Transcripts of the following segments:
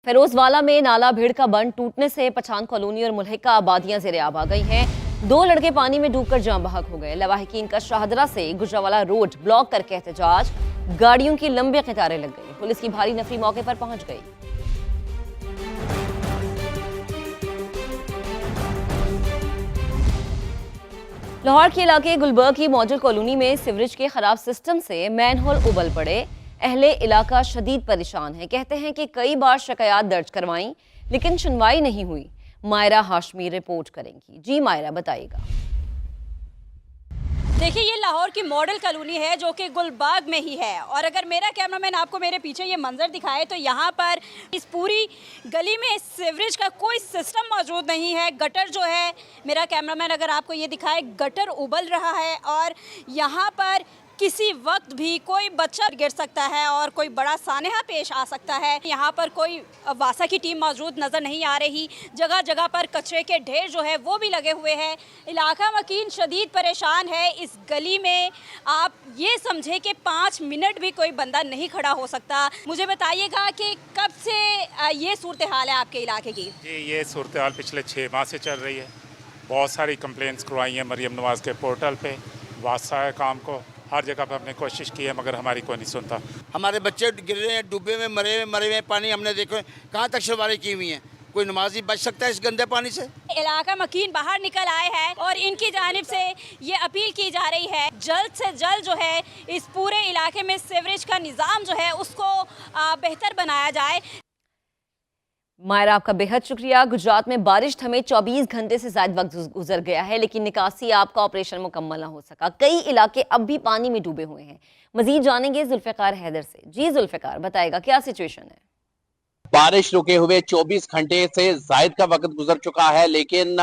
फिरोजवाला में नाला भीड़ का बंद टूटने से पठान कॉलोनी और मुल्हिका आबादियां ज़ेरे आब आ गई हैं। 2 लड़के पानी में डूबकर जाम बहक हो गए। लवाहिकीन का शाहदरा से गुजरावाला रोड ब्लॉक करके एहतजाज, गाड़ियों की लंबी कतारें लग गई। पुलिस की भारी नफरी मौके पर पहुंच गई। लाहौर के इलाके गुलबर्ग की मॉडल कॉलोनी में सीवरेज के खराब सिस्टम से मैनहोल उबल पड़े। अहले इलाका शदीद परेशान है। कहते हैं कि कई बार शिकायत दर्ज करवाई लेकिन सुनवाई नहीं हुई। मायरा हाशमी रिपोर्ट करेंगी। जी मायरा, बताइएगा। देखिए, ये लाहौर की मॉडल कॉलोनी है जो कि गुलबर्ग में ही है, और अगर मेरा कैमरामैन आपको मेरे पीछे ये मंजर दिखाए तो यहाँ पर इस पूरी गली में सीवरेज का कोई सिस्टम मौजूद नहीं है। गटर जो है, मेरा कैमरामैन अगर आपको ये दिखाए, गटर उबल रहा है और यहाँ पर किसी वक्त भी कोई बच्चा गिर सकता है और कोई बड़ा सानेहा पेश आ सकता है। यहाँ पर कोई वासा की टीम मौजूद नज़र नहीं आ रही। जगह जगह पर कचरे के ढेर जो है वो भी लगे हुए हैं। इलाका मकीन शदीद परेशान है। इस गली में आप ये समझे कि 5 मिनट भी कोई बंदा नहीं खड़ा हो सकता। मुझे बताइएगा कि कब से ये सूरत हाल है आपके इलाके की? जी, ये सूरत हाल पिछले 6 माह से चल रही है। बहुत सारी कंप्लेंट्स करवाई हैं मरियम नवाज़ के पोर्टल पे। वासा है काम को, हर जगह पे हमने कोशिश की है मगर हमारी कोई नहीं सुनता। हमारे बच्चे गिर रहे हैं, डूबे में मरे हुए पानी हमने देखो कहाँ तक शवारी की हुई है। कोई नमाजी बच सकता है इस गंदे पानी से? इलाका मकीन बाहर निकल आए हैं और इनकी जानिब से ये अपील की जा रही है जल्द से जल्द जो है इस पूरे इलाके में सीवरेज का निज़ाम जो है उसको बेहतर बनाया जाए। मायरा, आपका बेहद शुक्रिया। गुजरात में बारिश थमे 24 घंटे से ज्यादा वक्त गुजर गया है लेकिन निकासी आपका ऑपरेशन मुकम्मल ना हो सका। कई इलाके अब भी पानी में डूबे हुए हैं। मजीद जानेंगे जुल्फिकार हैदर से। जी जुल्फिकार, बताएगा क्या सिचुएशन है? बारिश रुके हुए 24 घंटे से जायद का वक्त गुजर चुका है लेकिन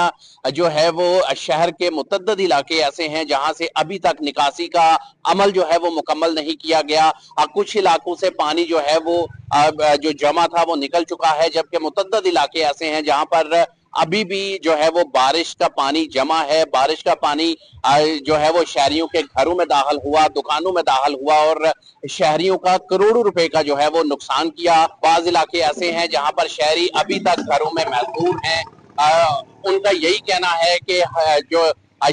जो है वो शहर के मुतअद्दिद इलाके ऐसे हैं जहां से अभी तक निकासी का अमल जो है वो मुकम्मल नहीं किया गया। कुछ इलाकों से पानी जो है वो जो जमा था वो निकल चुका है, जबकि मुतअद्दिद इलाके ऐसे हैं जहां पर अभी भी जो है वो बारिश का पानी जमा है। बारिश का पानी जो है वो शहरियों के घरों में दाखिल हुआ, दुकानों में दाखिल हुआ और शहरियों का करोड़ों रुपए का जो है वो नुकसान किया। बाज इलाके ऐसे हैं जहां पर शहरी अभी तक घरों में महसूर हैं। उनका यही कहना है कि जो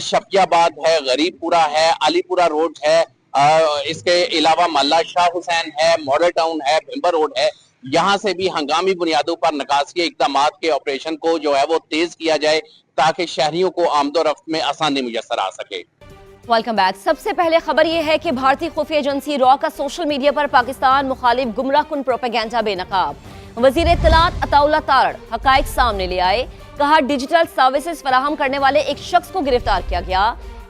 शफियाबाद है, गरीबपुरा है, अलीपुरा रोड है, इसके अलावा मल्ला शाह हुसैन है, मॉडल टाउन है, भिम्बर रोड है, यहाँ से भी हंगामी बुनियादों पर निकासी इक़दाम के ऑपरेशन को जो है वो तेज किया जाए ताकि शहरियों को आमदोरफ्त में आसानी मुयस्सर आ सके। Welcome back. सबसे पहले खबर यह है कि भारतीय खुफिया एजेंसी रॉ का सोशल मीडिया पर पाकिस्तान मुखालिफ गुमराह कुन प्रोपेगेंडा बेनकाब। वजीर इत्तलात अताउल्लाह तारड़ हकाइक सामने ले आए। कहा डिजिटल सर्विसेज फराहम करने वाले एक शख्स को गिरफ्तार किया गया।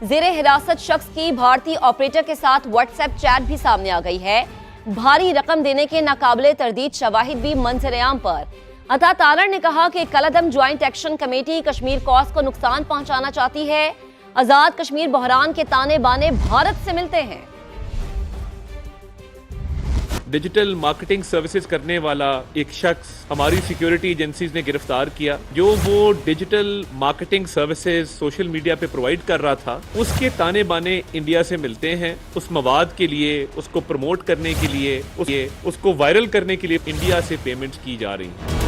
जेर हिरासत शख्स की भारतीय ऑपरेटर के साथ व्हाट्सएप चैट भी सामने आ गई है। भारी रकम देने के नाकाबिले तरदीद शवाहिद भी मंजर-ए-आम पर। अता तारड़ ने कहा कि कलअदम joint action committee Kashmir cause को नुकसान पहुंचाना चाहती है। आजाद कश्मीर बहरान के ताने बाने भारत से मिलते हैं। डिजिटल मार्केटिंग सर्विसेज करने वाला एक शख्स हमारी सिक्योरिटी एजेंसीज ने गिरफ्तार किया। जो वो digital marketing services social media पे प्रोवाइड कर रहा था, उसके ताने बाने इंडिया से मिलते हैं। उस मवाद के लिए, उसको प्रमोट करने के लिए, उसको वायरल करने के लिए इंडिया से पेमेंट्स की जा रही हैं।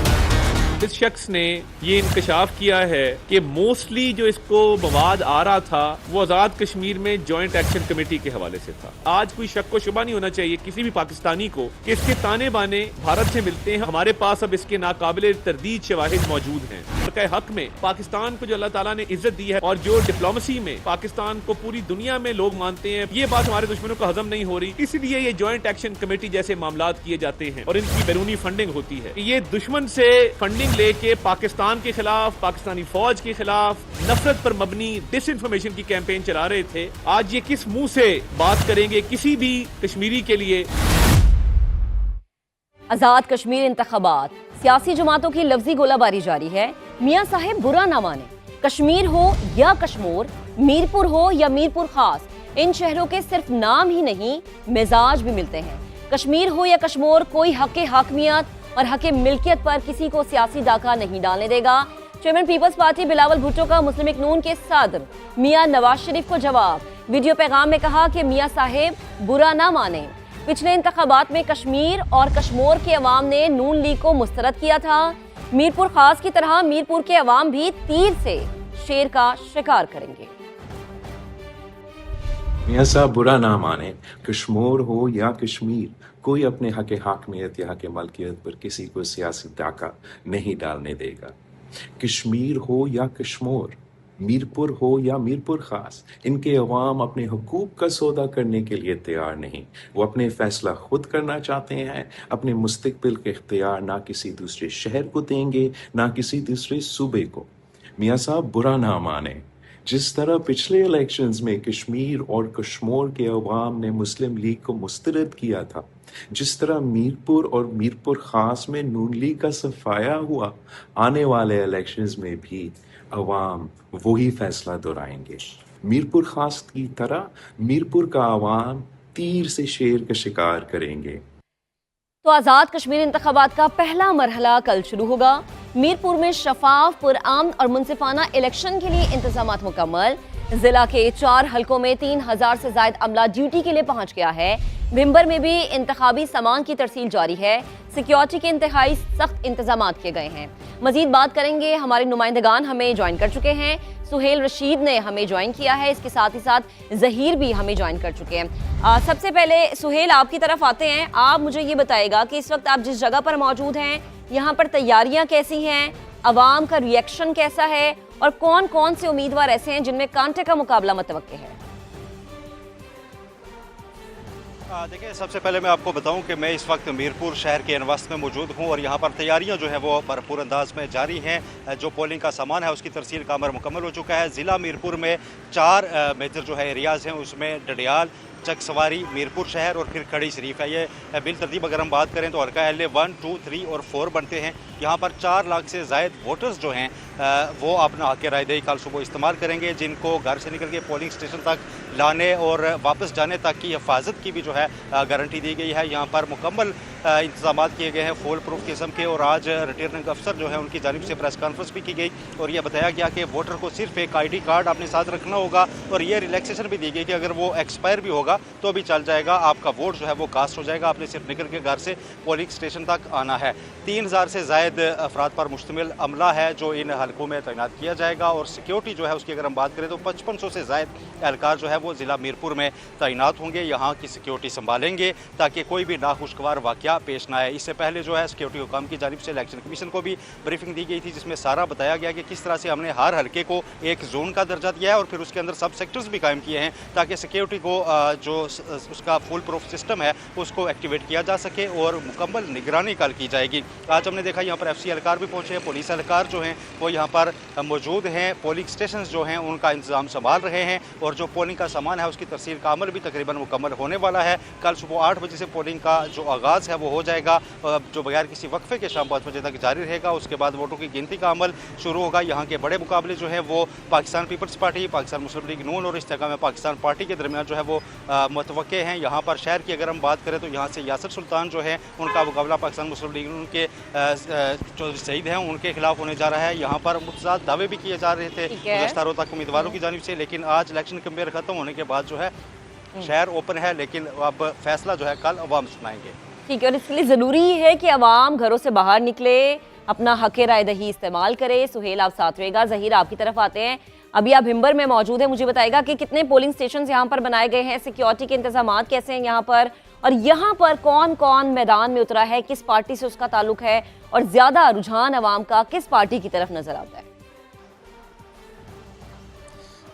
इस शख्स ने ये इंकशाफ किया है कि मोस्टली जो इसको मवाद आ रहा था वो आजाद कश्मीर में जॉइंट एक्शन कमेटी के हवाले से था। आज कोई शक को शुबा नहीं होना चाहिए किसी भी पाकिस्तानी को कि इसके ताने बाने भारत से मिलते हैं। हमारे पास अब इसके नाकाबिले तरदीद शवाहिद मौजूद हैं। हक में पाकिस्तान को जो अल्लाह ताला ने इज्जत दी है और जो डिप्लोमेसी में पाकिस्तान को पूरी दुनिया में लोग मानते हैं, ये बात हमारे दुश्मनों को हजम नहीं हो रही। इसलिए ये जॉइंट एक्शन कमेटी जैसे मामलात किए जाते हैं और इनकी बैरूनी फंडिंग होती है। ये दुश्मन से फंडिंग लेके पाकिस्तान के खिलाफ, पाकिस्तानी फौज के खिलाफ नफरत पर मबनी डिसइंफॉर्मेशन की कैंपेन चला रहे थे। आज ये किस मुंह से बात करेंगे किसी भी कश्मीरी के लिए? आजाद कश्मीर इंतखाबात, सियासी जमातों की लफ्जी गोलाबारी जारी है। मियां साहिब बुरा ना माने, कश्मीर हो या कश्मोर, मीरपुर हो या मीरपुर खास, इन शहरों के सिर्फ नाम ही नहीं मिजाज भी मिलते हैं। कश्मीर हो या कश्मोर, कोई हक़ हाकमियत और हक़ मिल्कियत पर किसी को सियासी डाका नहीं डालने देगा। चेयरमैन पीपल्स पार्टी बिलावल भुट्टो का मुस्लिम नून के सदर मियां नवाज शरीफ को जवाब। वीडियो पैगाम में कहा कि मियां साहिब बुरा ना माने, पिछले इंतखाबात में कश्मीर और कश्मीर के अवाम ने नून लीग को मुस्तरद किया था। मीरपुर खास की तरह मीरपुर के अवाम भी तीर से शेर का शिकार करेंगे। मियां साहब बुरा ना माने, कश्मीर हो या कश्मीर, कोई अपने हक हाकमियत या हक मलकियत पर किसी को सियासी डाका नहीं डालने देगा। कश्मीर हो या कश्मीर, मीरपुर हो या मीरपुर खास, इनके अवाम अपने हुकूक का सौदा करने के लिए तैयार नहीं। वो अपने फैसला खुद करना चाहते हैं। अपने मुस्तकबिल के इख्तियार ना किसी दूसरे शहर को देंगे, ना किसी दूसरे सूबे को। मियां साहब बुरा ना माने, जिस तरह पिछले इलेक्शंस में कश्मीर और कश्मीर के अवाम ने मुस्लिम लीग को मुस्तरद किया था, जिस तरह मीरपुर और मीरपुर खास में नून लीग का सफाया हुआ, आने वाले इलेक्शंस में भी अवाम वही फैसला दोहराएंगे। मीरपुर खास की तरह मीरपुर का अवाम तीर से शेर का शिकार करेंगे। तो आज़ाद कश्मीर इंतखाबात का पहला मरहला कल शुरू होगा। मीरपुर में शफाफ, पुरअमन और मुनसिफाना इलेक्शन के लिए इंतजामात मुकम्मल। जिला के 4 हलकों में 3000 से ज्यादा अमला ड्यूटी के लिए पहुंच गया है। भिम्बर में भी इंतखाबी सामान की तरसील जारी है। सिक्योरिटी के इंतहाई सख्त इंतजामात किए गए हैं। मजीद बात करेंगे, हमारे नुमाइंदगान हमें ज्वाइन कर चुके हैं। सुहेल रशीद ने हमें ज्वाइन किया है, इसके साथ ही साथ जहीर भी हमें ज्वाइन कर चुके हैं। सबसे पहले सुहेल आपकी तरफ आते हैं। आप मुझे ये बताएगा कि इस वक्त आप जिस जगह पर मौजूद हैं, यहाँ पर तैयारियां कैसी हैं, अवाम का रिएक्शन कैसा है और कौन कौन से उम्मीदवार ऐसे हैं जिनमें कांटे का मुकाबला मुतवक्के है? देखिए, सबसे पहले मैं आपको बताऊं कि मैं इस वक्त मीरपुर शहर के अनवस्त में मौजूद हूं और यहां पर तैयारियां जो है वो भरपूर अंदाज में जारी हैं। जो पोलिंग का सामान है उसकी तरसील का अमल मुकम्मल हो चुका है। ज़िला मीरपुर में 4 मेजर जो है एरियाज़ हैं, उसमें डडियाल, चक सवारी, मीरपुर शहर और फिर खड़ी शरीफ है। ये बिल तरतीब अगर हम बात करें तो हल्का LA 1, 2, 3 और 4 बनते हैं। यहाँ पर 4 लाख से ज़ायद वोटर्स जो हैं वो अपना हक़ रायदही कल सुबह इस्तेमाल करेंगे, जिनको घर से निकल के पोलिंग स्टेशन तक लाने और वापस जाने तक की हिफाजत की भी जो है गारंटी दी गई है। यहाँ पर मुकम्मल इंतजाम किए गए हैं फुल प्रूफ किस्म के। और आज रिटर्निंग अफसर जो है उनकी जानिब से प्रेस कॉन्फ्रेंस भी की गई और यह बताया गया कि वोटर को सिर्फ एक ID कार्ड अपने साथ रखना होगा और ये रिलैक्सेशन भी दी गई कि अगर वो एक्सपायर भी होगा तो भी चल जाएगा, आपका वोट जो है वो कास्ट हो जाएगा। आपने सिर्फ निकल के घर से पोलिंग स्टेशन तक आना है। 3000 से ज़ायद अफराद पर मुश्तमिल अमला है जो इन हलकों में तैनात किया जाएगा और सिक्योरिटी जो है उसकी अगर हम बात करें तो 5500 से ज़ायद एहलकार जो है वो ज़िला मीरपुर में तैनात होंगे, यहाँ की सिक्योरिटी संभालेंगे ताकि कोई भी नाखुशगवार वाक़या पेश ना आए। इससे पहले जो है सिक्योरिटी हुकाम की जानिब से इलेक्शन कमीशन को भी ब्रीफिंग दी गई थी, जिसमें सारा बताया गया कि किस तरह से हमने हर हलके को एक जोन का दर्जा दिया है और फिर उसके अंदर सब सेक्टर्स भी कायम किए हैं ताकि सिक्योरिटी को जो उसका फुल प्रूफ सिस्टम है उसको एक्टिवेट किया जा सके और मुकम्मल निगरानी कल की जाएगी। आज हमने देखा यहाँ पर FC एहलकार भी पहुँचे हैं, पुलिस एहलकार जो हैं वो यहाँ पर मौजूद हैं, पोलिंग स्टेशन जो हैं उनका इंतजाम संभाल रहे हैं और जो पोलिंग का सामान है उसकी तरसील का अमल भी तकरीबन मुकम्मल होने वाला है। कल सुबह 8 बजे से पोलिंग का जो आगाज़ है वो हो जाएगा, जो बगैर किसी वक्फे के शाम 5 बजे तक जारी रहेगा। उसके बाद वोटों की गिनती का अमल शुरू होगा। यहाँ के बड़े मुकाबले जो है वो पाकिस्तान पीपल्स पार्टी, पाकिस्तान मुस्लिम लीग नून और इस्तेकाम में पाकिस्तान पार्टी के दरमियान जो है वो मुतवक्के हैं। यहाँ पर शहर की अगर हम बात करें तो यहाँ से यासर सुल्तान जो है उनका मुकाबला पाकिस्तान मुस्लिम लीग नून के जो शहीद हैं उनके खिलाफ होने जा रहा है। यहाँ पर मुतज़ाद दावे भी किए जा रहे थे गुज़श्ता रोज़ तक उम्मीदवारों की जानिब से, लेकिन आज इलेक्शन कमीशन खत्म होने के बाद जो है शहर ओपन है, लेकिन अब फैसला जो है कल अवाम सुनाएंगे। ठीक है, और इसके लिए ज़रूरी है कि अवाम घरों से बाहर निकले, अपना हक़ राय दही इस्तेमाल करे। सुहेल आप साथ रहेगा। ज़हीर आपकी तरफ आते हैं। अभी आप भिम्बर में मौजूद हैं, मुझे बताएगा कि कितने पोलिंग स्टेशन यहाँ पर बनाए गए हैं, सिक्योरिटी के इंतजाम कैसे हैं यहाँ पर, और यहाँ पर कौन कौन मैदान में उतरा है, किस पार्टी से उसका ताल्लुक है और ज़्यादा रुझान अवाम का किस पार्टी की तरफ नज़र आता है?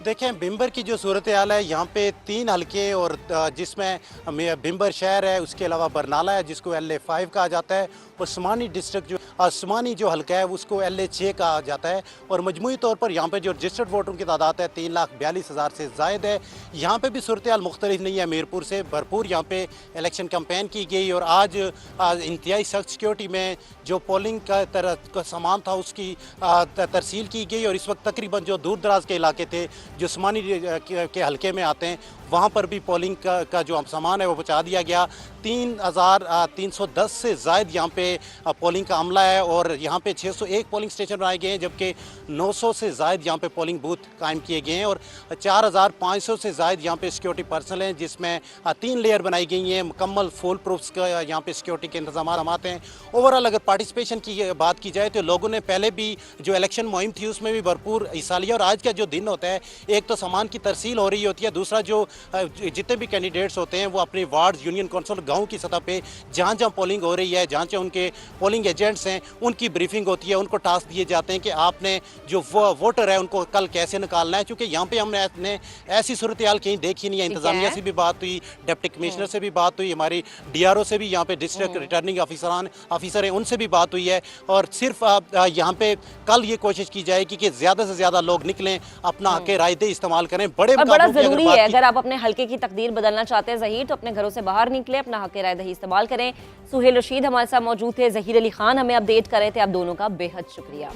देखें, भिम्बर की जो सूरत हाल है, यहाँ पे 3 हलके और जिसमें भिम्बर शहर है, उसके अलावा बरनाला है जिसको LA 5 कहा जाता है और समानी डिस्ट्रिक्ट जो समानी जो हलका है उसको LA 6 कहा जाता है। और मजमूई तौर पर यहाँ पे जो रजिस्टर्ड वोटरों की तादाद है 3,42,000 से ज़ायद है। यहाँ पे भी सूरत हाल मुख्तलिफ नहीं है, मीरपुर से भरपूर यहाँ पे इलेक्शन कैंपेन की गई और आज इंतहाई सख्त सिक्योरिटी में जो पोलिंग का सामान था उसकी तरसील की गई और इस वक्त तकरीबन जो दूर दराज के इलाके थे जो समानी के हलके में आते हैं वहाँ पर भी पोलिंग का जो सामान है वो पहुँचा दिया गया। 3,310 से ज़ायद यहाँ पे पे पोलिंग का अमला है और यहाँ पे 601 पोलिंग स्टेशन बनाए गए हैं, जबकि 900 से ज़ायद यहाँ पे पोलिंग बूथ कायम किए गए हैं और 4500 से ज़ायद यहाँ पे सिक्योरिटी पर्सनल हैं, जिसमें 3 लेयर बनाई गई हैं, मुकम्मल फुल प्रूफ्स का यहाँ पे सिक्योरिटी के इंतजाम हैं। ओवरऑल अगर पार्टिसिपेशन की बात की जाए तो लोगों ने पहले भी जो इलेक्शन मुहिम थी उसमें भी भरपूर हिस्सा लिया और आज का जो दिन होता है, एक तो सामान की तरसील हो रही होती है, दूसरा जो जितने भी कैंडिडेट्स होते हैं वो अपने वार्ड, यूनियन काउंसिल, गाँव की सतह पे जहाँ जहाँ पोलिंग हो रही है, जहाँ जहाँ उनके पोलिंग एजेंट्स हैं उनकी ब्रीफिंग होती है, उनको टास्क दिए जाते हैं कि आपने जो वोटर है उनको कल कैसे निकालना है। क्योंकि यहाँ पे हमने ऐसी सूरत हाल कहीं देखी नहीं है। इंतजामिया से भी बात हुई, डिप्टी कमिश्नर से भी बात हुई, हमारी DRO से भी, यहाँ पे डिस्ट्रिक्ट रिटर्निंग ऑफिसर हैं उनसे भी बात हुई है और सिर्फ यहाँ पे कल ये कोशिश की जाएगी कि ज़्यादा से ज़्यादा लोग निकलें, अपना हक राय दे इस्तेमाल करें। बड़ा ज़रूरी है, अगर आप अपने हल्के की तकदीर बदलना चाहते हैं ज़हीर, तो अपने घरों से बाहर निकले, अपना हक राय दही इस्तेमाल करें। सुहेल रशीद हमारे साथ मौजूद थे, ज़हीर अली खान हमें अपडेट कर रहे थे, आप दोनों का बेहद शुक्रिया।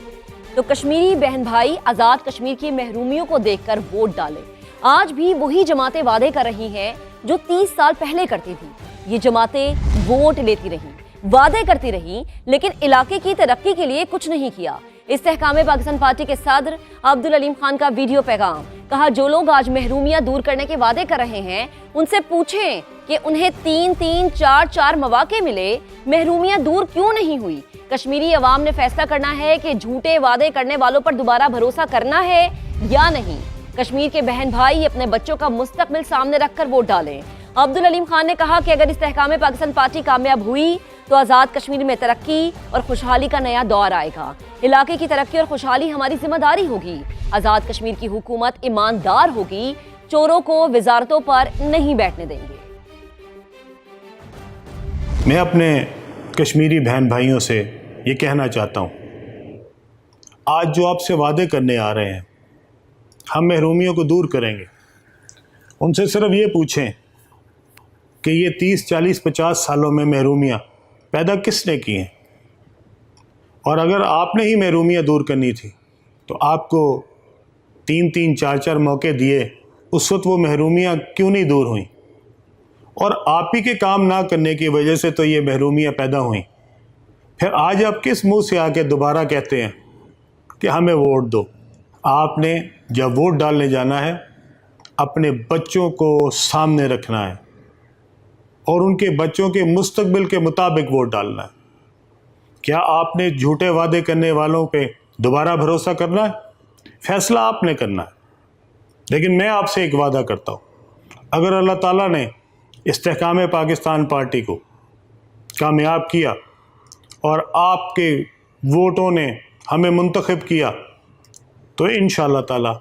तो कश्मीरी बहन भाई आज़ाद कश्मीर की महरूमियों को देखकर वोट डालें। आज भी वही जमातें वादे कर रही हैं जो 30 साल पहले करती थी। ये जमातें वोट लेती रहीं, वादे करती रहीं, लेकिन इलाके की तरक्की के लिए कुछ नहीं किया। इस्तेहकाम पाकिस्तान पार्टी के सदर अब्दुल अलीम खान का वीडियो पैगाम, कहा जो लोग आज महरूमियां दूर करने के वादे कर रहे हैं उनसे पूछें कि उन्हें 3-3, 4-4 मौके मिले, महरूमियां दूर क्यों नहीं हुई। कश्मीरी अवाम ने फैसला करना है कि झूठे वादे करने वालों पर दोबारा भरोसा करना है या नहीं। कश्मीर के बहन भाई अपने बच्चों का मुस्तकबिल सामने रखकर वोट डालें। अब्दुल अलीम खान ने कहा कि अगर इस्तेहकाम पाकिस्तान पार्टी कामयाब हुई तो आज़ाद कश्मीर में तरक्की और खुशहाली का नया दौर आएगा। इलाके की तरक्की और खुशहाली हमारी जिम्मेदारी होगी। आज़ाद कश्मीर की हुकूमत ईमानदार होगी, चोरों को वजारतों पर नहीं बैठने देंगे। मैं अपने कश्मीरी बहन भाइयों से ये कहना चाहता हूँ, आज जो आपसे वादे करने आ रहे हैं, हम महरूमियों को दूर करेंगे। उनसे सिर्फ ये पूछें कि ये 30, 40, 50 सालों में महरूमियाँ पैदा किसने की हैं, और अगर आपने ही महरूमियाँ दूर करनी थी तो आपको 3-3, 4-4 मौके दिए, उस वक्त वो महरूमियाँ क्यों नहीं दूर हुई? और आप ही के काम ना करने की वजह से तो ये महरूमियाँ पैदा हुई। फिर आज आप किस मुंह से आके दोबारा कहते हैं कि हमें वोट दो? आपने जब वोट डालने जाना है अपने बच्चों को सामने रखना है और उनके बच्चों के मुस्तकबिल के मुताबिक वोट डालना है। क्या आपने झूठे वादे करने वालों पे दोबारा भरोसा करना है? फैसला आपने करना है। लेकिन मैं आपसे एक वादा करता हूँ, अगर अल्लाह ताला ने इस्तेहकाम पाकिस्तान पार्टी को कामयाब किया और आपके वोटों ने हमें मुंतखब किया तो इंशाअल्लाह ताला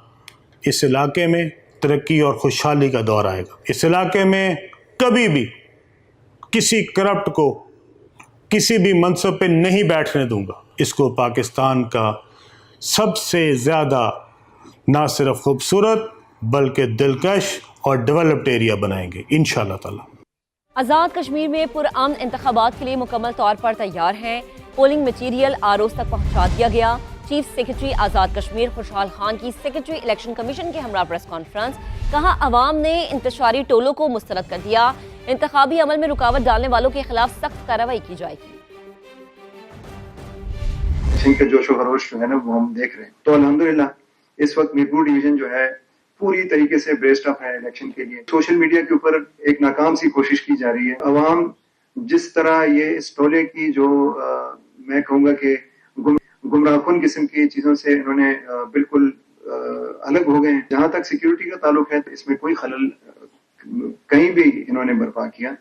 इस इलाके में तरक्की और खुशहाली का दौर आएगा। इस इलाके में कभी भी किसी करप्ट को किसी भी मनसब पे नहीं बैठने दूंगा। इसको पाकिस्तान का सबसे ज़्यादा ना सिर्फ खूबसूरत बल्कि दिलकश और डेवलप्ड एरिया बनाएंगे इंशाअल्लाह ताला। आज़ाद कश्मीर में पुरअमन इंतखाबात के लिए मुकम्मल तौर पर तैयार हैं। पोलिंग मटीरियल आरओज़ तक पहुँचा दिया गया। चीफ सेक्रेटरी आज़ाद कश्मीर खुशहाल खान की सेक्रेटरी इलेक्शन कमीशन के हमरा प्रेस कॉन्फ्रेंस, कहा अवाम ने इंतशारी टोलों को मुस्तरद कर दिया। इंतखाबी अमल में रुकावट डालने वालों के खिलाफ सख्त कार्रवाई की जाएगी। इनका जोश व खरोश जो है ना वो हम देख रहे हैं। तो अल्हम्दुलिल्लाह इस वक्त मीरपुर डिवीजन जो है पूरी तरीके से ब्रेस्ट अप है इलेक्शन के लिए। सोशल मीडिया के ऊपर एक नाकाम सी कोशिश की जा रही है। अवाम जिस तरह ये इस टोले की जो मैं कहूँगा कि गुमराहकुन किस्म की चीज़ों से इन्होंने बिल्कुल अलग हो गए हैं। जहाँ तक सिक्योरिटी का ताल्लुक है इसमें कोई खलल कहीं भी इन्होंने बर्पा किया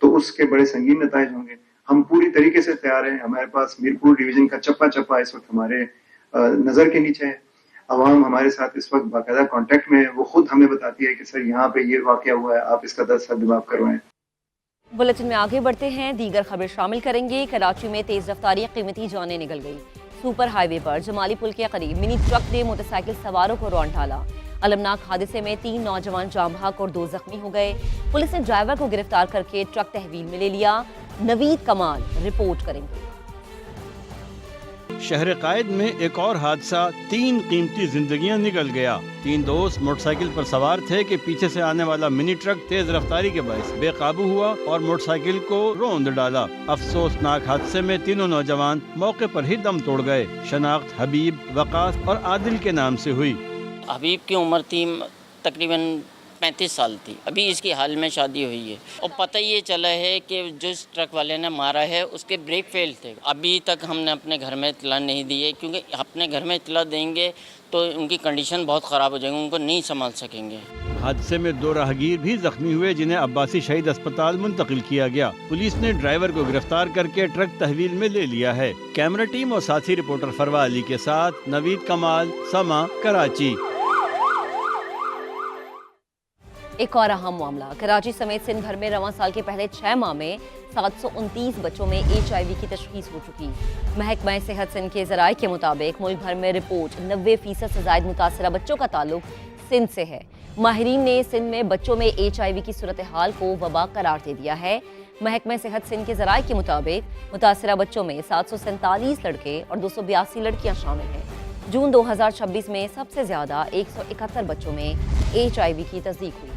तो उसके बड़े संगीन नताइज होंगे। हम पूरी तरीके से तैयार हैं। हमारे पास मीरपुर डिवीजन का चप्पा चप्पा इस वक्त हमारे नज़र के नीचे है। अवाम हमारे साथ इस वक्त बाकायदा कांटेक्ट में है। वो खुद हमें बताती है कि सर यहाँ पे ये वाक़या हुआ है, आप इसका 10 जवाब करवाएं। बुलेटिन में आगे बढ़ते हैं, दीगर खबर शामिल करेंगे। कराची में तेज रफ्तारी कीमती जानें निकल गई। सुपर हाईवे पर जमाली पुल के करीब मिनी ट्रक ने मोटरसाइकिल सवारों को रौंद डाला। अलमनाक हादसे में 3 नौजवान जाम बहक और 2 जख्मी हो गए। पुलिस ने ड्राइवर को गिरफ्तार करके ट्रक तहवील में ले लिया। नवीद कमाल रिपोर्ट करेंगे। शहर कायद में एक और हादसा, 3 कीमती जिंदगियां निकल गया। 3 दोस्त मोटरसाइकिल पर सवार थे कि पीछे से आने वाला मिनी ट्रक तेज रफ्तारी के बायस बेकाबू हुआ और मोटरसाइकिल को रौंद डाला। अफसोसनाक हादसे में तीनों नौजवान मौके पर ही दम तोड़ गए। शनाख्त हबीब, वकास और आदिल के नाम से हुई। हबीब की उम्र थी तकरीबन 35 साल थी। अभी इसकी हाल में शादी हुई है और पता ये चला है कि जिस ट्रक वाले ने मारा है उसके ब्रेक फेल थे। अभी तक हमने अपने घर में इतला नहीं दी है, क्योंकि अपने घर में इतला देंगे तो उनकी कंडीशन बहुत ख़राब हो जाएगी, उनको नहीं संभाल सकेंगे। हादसे में 2 राहगीर भी जख्मी हुए, जिन्हें अब्बासी शहीद अस्पताल मुंतकिल किया गया। पुलिस ने ड्राइवर को गिरफ्तार करके ट्रक तहवील में ले लिया है। कैमरा टीम और साथी रिपोर्टर फरवा अली के साथ नवीद कमाल, समा, कराची। एक और अहम मामला, कराची समेत सिंध भर में रवां साल के पहले 6 माह में 729 बच्चों में HIV की तशखीस हो चुकी। महकमा सेहत सिंध के ज़राए के मुताबिक मुल्क भर में रिपोर्ट 90% से ज़ायद मुतासरा बच्चों का ताल्लुक सिंध से है। माहिरीन ने सिंध में बच्चों में HIV की सूरत हाल को वबा करार दे दिया है। महकमा सेहत सिंध के ज़राए के मुताबिक मुतासरा बच्चों में 747 लड़के और 282 लड़कियाँ शामिल हैं। जून 2026 में सबसे ज़्यादा 171 बच्चों में HIV की तस्दीक हुई है।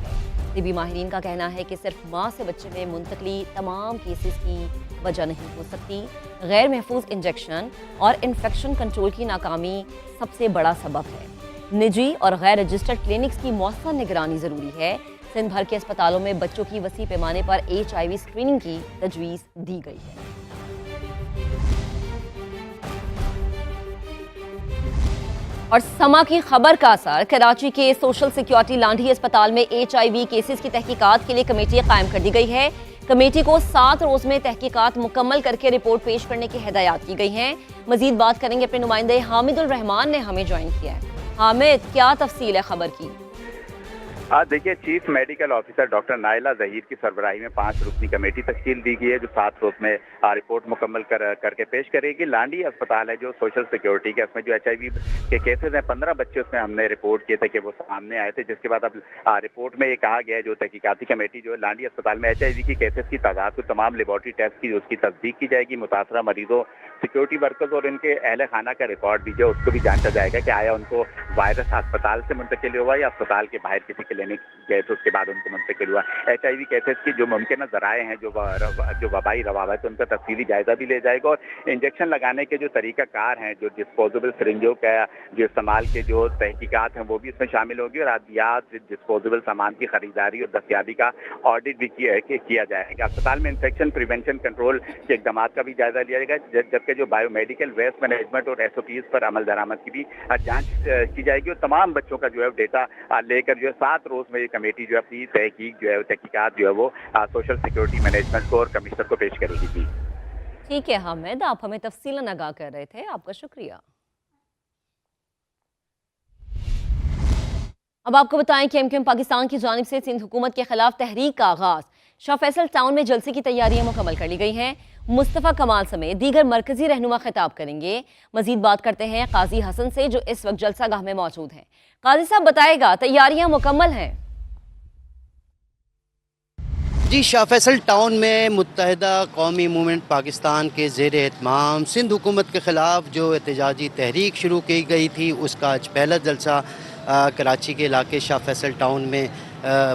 तिबी माहिरीन का कहना है कि सिर्फ माँ से बच्चे में मुंतकली तमाम केसेस की वजह नहीं हो सकती। गैर महफूज इंजेक्शन और इन्फेक्शन कंट्रोल की नाकामी सबसे बड़ा सबब है। निजी और गैर रजिस्टर्ड क्लिनिक्स की मौसम निगरानी ज़रूरी है। सिंध भर के अस्पतालों में बच्चों की वसी पैमाने पर HIV स्क्रीनिंग की तजवीज़ दी गई है। और समा की खबर का असर, कराची के सोशल सिक्योरिटी लांडी अस्पताल में HIV केसेस की तहकीकात के लिए कमेटी कायम कर दी गई है। कमेटी को 7 रोज में तहकीकात मुकम्मल करके रिपोर्ट पेश करने की हिदायत की गई हैं। मजीद बात करेंगे अपने नुमाइंदे हामिदुल रहमान ने हमें ज्वाइन किया है। हामिद, क्या तफसील है खबर की? देखिए, chief medical officer doctor Naila Zaheer की सरबराही में 5 रुकनी कमेटी तश्कील दी गई है, जो 7 रोज में रिपोर्ट मुकम्मल करके पेश करेगी। लांडी अस्पताल है जो सोशल सिक्योरिटी के, उसमें जो HIV के केसेस हैं 15 बच्चे उसमें हमने रिपोर्ट किए थे कि वो सामने आए थे, जिसके बाद अब रिपोर्ट में ये कहा गया है जो तहकीकाती कमेटी जो है लांडी अस्पताल में HIV की केसेस की तादाद को तमाम लेबॉर्ट्री टेस्ट की उसकी तस्दीक की जाएगी। मुतासरा मरीजों, सिक्योरिटी वर्कर्स और इनके अहल खाना का रिकॉर्ड भी जो उसको भी जांचा जाएगा कि आया उनको वायरस अस्पताल से मुंतकिल हुआ या अस्पताल के बाहर किसी क्लिनिक गए तो उसके बाद उनको मुंतकिल हुआ। HIV केसेस की जो मुमकिन ज़राए हैं जो वबाई रवावत उनका तफसीली जायजा भी ले जाएगा और इंजेक्शन लगाने के जो तरीक़ाकार हैं, जो डिस्पोजेबल सिरिंजों का जो इस्तेमाल के जो तहकीकात हैं वो भी इसमें शामिल होगी और आदियात डिस्पोजेबल सामान की खरीदारी और दस्तियाबी का ऑडिट भी किया जाएगा। अस्पताल में इन्फेक्शन प्रिवेंशन कंट्रोल के इक़दाम का भी जायजा लिया जाएगा, जबकि जो बायोमेडिकल वेस्ट मैनेजमेंट और SOPs पर अमल दरामद की भी जांच की जाएगी और तमाम बच्चों का जो है डेटा लेकर जो है 7 रोज में ये कमेटी जो है अपनी तहकीकात जो है वो सोशल सिक्योरिटी मैनेजमेंट को और कमिश्नर को पेश करेगी। जी ठीक है हामिद, आप हमें तफसीलन आगाह कर रहे थे, आपका शुक्रिया। अब आपको बताएं कि MQM पाकिस्तान की जानिब से सिंध हुकूमत के खिलाफ तहरीक का आगाज। शाह फैसल टाउन में जलसे की तैयारियां मुकम्मल कर ली गई हैं। मुस्तफ़ा कमाल समेत दीगर मरकजी रहनुमा खिताब करेंगे। मजीद बात करते हैं काजी हसन से जो इस वक्त जलसा गाह में मौजूद हैं। काजी साहब बताएगा, तैयारियां मुकम्मल हैं? जी, शाह फैसल टाउन में मुत्तहिदा कौमी मूवमेंट पाकिस्तान के ज़ेर एहतमाम सिंध हुकूमत के ख़िलाफ़ जो एहतजाजी तहरीक शुरू की गई थी उसका आज पहला जलसा कराची के इलाके शाह फैसल टाउन में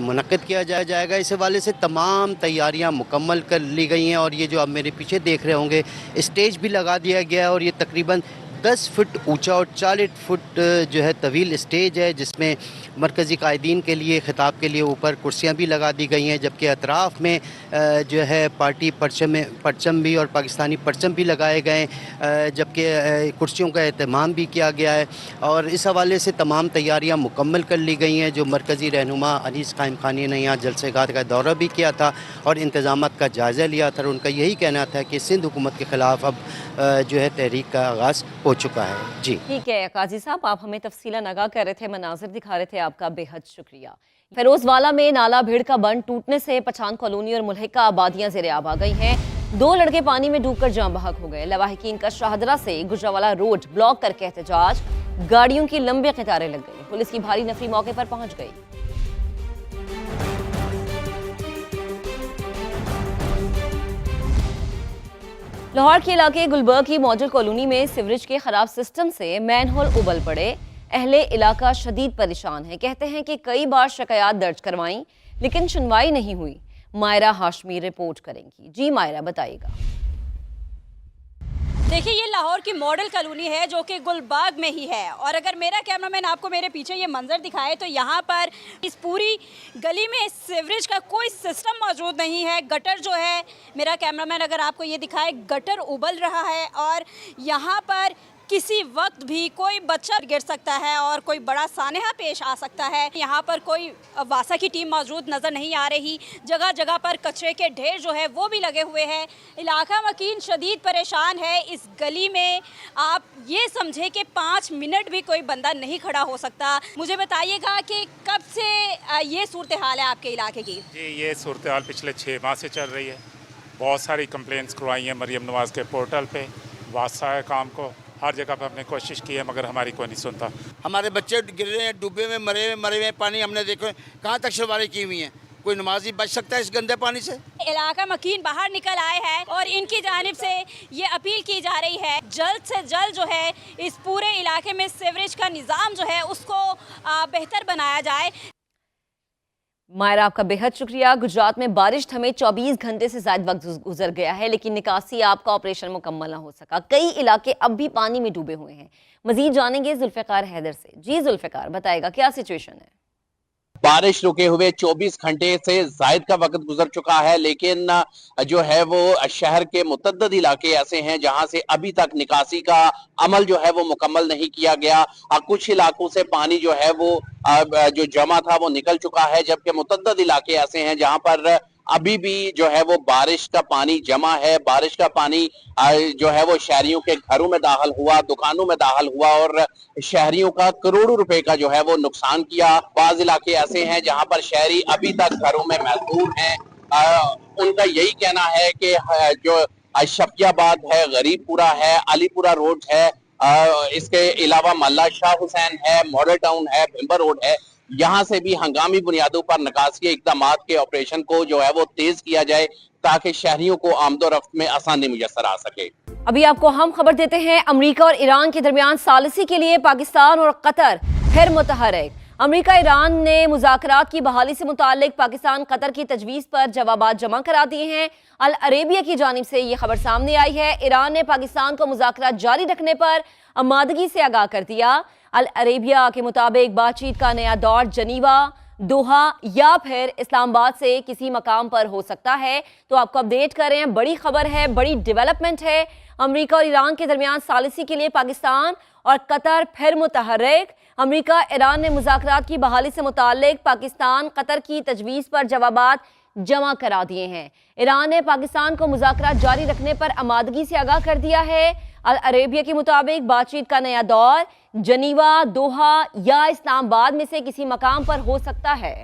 मुनक्किद किया जाएगा। इस हवाले से तमाम तैयारियां मुकम्मल कर ली गई हैं और ये जो आप मेरे पीछे देख रहे होंगे स्टेज भी लगा दिया गया है और ये तकरीबन 10 फुट ऊंचा और 40 फुट जो है तवील स्टेज है, जिसमें मरकज़ी कायदीन के लिए खिताब के लिए ऊपर कुर्सियां भी लगा दी गई हैं, जबकि अतराफ़ में जो है पार्टी परचम भी और पाकिस्तानी परचम भी लगाए गए, जबकि कुर्सियों का एहतमाम भी किया गया है। और इस हवाले से तमाम तैयारियां मुकम्मल कर ली गई हैं। जो मरकज़ी रहनुमा अनीस क़ाइम खानी ने यहाँ जलसेगाह का दौरा भी किया था और इंतज़ामात का जायज़ा लिया था। उनका यही कहना था कि सिंध हुकूमत के ख़िलाफ़ अब जो है तहरीक का आगाज़ हो चुका है। जी ठीक है काजी साहब, आप हमें तफसीलन आगाह कर रहे थे, मनाजिर दिखा रहे थे, आपका बेहद शुक्रिया। फिरोजवाला में नाला भीड़ का बंद टूटने से पठान कॉलोनी और मुल्हिका आबादियां ज़ेरे आब आ गई हैं। 2 लड़के पानी में डूबकर जाम बहक हो गए। लवाहिकीन का शाहदरा से गुजरावाला रोड ब्लॉक करके एहतजाज, गाड़ियों की लंबी कतारें लग गई। पुलिस की भारी नफरी मौके पर पहुंच गई। लाहौर के इलाके गुलबर्ग की मॉडल कॉलोनी में सीवरेज के खराब सिस्टम से मैनहोल उबल पड़े। अहले इलाका शदीद परेशान है। कहते हैं कि कई बार शिकायत दर्ज करवाई लेकिन सुनवाई नहीं हुई। मायरा हाशमी रिपोर्ट करेंगी। जी मायरा, बताइएगा। देखिए, ये लाहौर की मॉडल कॉलोनी है जो कि गुलबाग में ही है, और अगर मेरा कैमरामैन आपको मेरे पीछे ये मंजर दिखाए तो यहाँ पर इस पूरी गली में सीवरेज का कोई सिस्टम मौजूद नहीं है। गटर जो है, मेरा कैमरामैन अगर आपको ये दिखाए, गटर उबल रहा है और यहाँ पर किसी वक्त भी कोई बच्चा गिर सकता है और कोई बड़ा सानहा पेश आ सकता है। यहाँ पर कोई वासा की टीम मौजूद नज़र नहीं आ रही। जगह जगह पर कचरे के ढेर जो है वो भी लगे हुए हैं। इलाका मकीन शदीद परेशान है। इस गली में आप ये समझे कि 5 मिनट भी कोई बंदा नहीं खड़ा हो सकता। मुझे बताइएगा कि कब से ये सूरत हाल है आपके इलाके की? जी, ये सूरत हाल पिछले 6 माह से चल रही है। बहुत सारी कंप्लेंट्स करवाई हैं मरियम नवाज़ के पोर्टल पे। वासा काम को हर जगह पे हमने कोशिश की है मगर हमारी कोई नहीं सुनता। हमारे बच्चे गिर रहे हैं, डूबे में मरे हुए पानी हमने देखो कहाँ तक सवारी की हुई है। कोई नमाजी बच सकता है इस गंदे पानी से? इलाका मकीन बाहर निकल आए हैं और इनकी जानिब से ये अपील की जा रही है जल्द से जल्द जो है इस पूरे इलाके में सीवरेज का निज़ाम जो है उसको बेहतर बनाया जाए। मायरा, आपका बेहद शुक्रिया। गुजरात में बारिश थमे 24 घंटे से ज्यादा वक्त गुजर गया है लेकिन निकासी आपका ऑपरेशन मुकम्मल ना हो सका। कई इलाके अब भी पानी में डूबे हुए हैं। मजीद जानेंगे जुल्फिकार हैदर से। जी जुल्फिकार, बताएगा क्या सिचुएशन है? बारिश रुके हुए 24 घंटे से जायद का वक्त गुजर चुका है लेकिन जो है वो शहर के मुतद्दद इलाके ऐसे हैं जहां से अभी तक निकासी का अमल जो है वो मुकम्मल नहीं किया गया। कुछ इलाकों से पानी जो है वो जो जमा था वो निकल चुका है, जबकि मुतद्दद इलाके ऐसे हैं जहां पर अभी भी जो है वो बारिश का पानी जमा है। बारिश का पानी जो है वो शहरियों के घरों में दाखिल हुआ, दुकानों में दाखिल हुआ और शहरियों का करोड़ों रुपए का जो है वो नुकसान किया। बाज इलाके ऐसे हैं जहां पर शहरी अभी तक घरों में महसूर हैं। उनका यही कहना है कि जो शफियाबाद है, गरीबपुरा है, अलीपुरा रोड है, इसके अलावा मल्ला शाह हुसैन है, मॉडल टाउन है, भिम्बर रोड है, यहाँ से भी हंगामी बुनियादों पर निकासी इकदाम के ऑपरेशन को जो है वो तेज किया जाए ताकि शहरियों को आमदोरफ्त में आसानी मुयस्सर आ सके। अभी आपको हम खबर देते हैं। अमेरिका और ईरान के दरमियान सालिसी के लिए पाकिस्तान और कतर फिर मुतहर्रिक। अमेरिका ईरान ने मुज़ाकरात की बहाली से मुताल्लिक पाकिस्तान कतर की तजवीज़ पर जवाबात जमा करा दिए हैं। अल अरेबिया की जानिब से ये खबर सामने आई है। ईरान ने पाकिस्तान को मुज़ाकरात जारी रखने पर आमादगी से आगाह कर दिया। अल अरेबिया के मुताबिक बातचीत का नया दौर जनीवा, दोहा या फिर इस्लामाबाद से किसी मकाम पर हो सकता है। तो आपको अपडेट कर रहे हैं, बड़ी खबर है, बड़ी डेवलपमेंट है। अमेरिका और ईरान के दरमियान सालिसी के लिए पाकिस्तान और कतर फिर मुतहर्रिक। अमेरिका ईरान ने मुज़ाकरात की बहाली से मुताल्लिक पाकिस्तान कतर की तजवीज़ पर जवाबात जमा करा दिए हैं। ईरान ने पाकिस्तान को मुज़ाकरात जारी रखने पर आमादगी से आगाह कर दिया है। अल अरेबिया के मुताबिक बातचीत का नया दौर जनीवा, दोहा या इस्लामाबाद में से किसी मकाम पर हो सकता है।